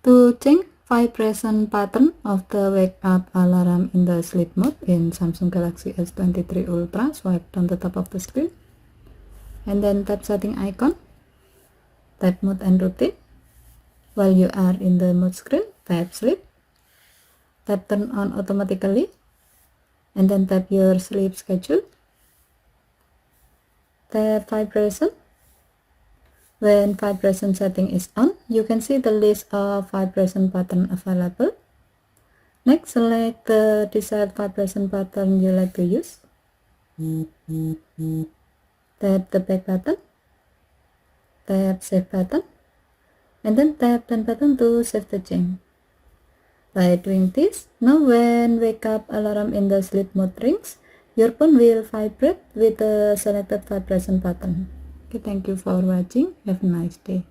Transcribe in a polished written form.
To change vibration pattern of the wake up alarm in the sleep mode in Samsung Galaxy S23 Ultra, swipe down the top of the screen and then tap setting icon, tap mode and routine. While you are in the mode screen, tap sleep, tap turn on automatically, and then tap your sleep schedule, tap vibration. When vibration setting is on, you can see the list of vibration pattern available. Next, select the desired vibration pattern you like to use. Tap the back button, tap save button, and then tap done button to save the change. By doing this, now when wake up alarm in the sleep mode rings, your phone will vibrate with the selected vibration pattern. Okay, thank you for watching. Have a nice day.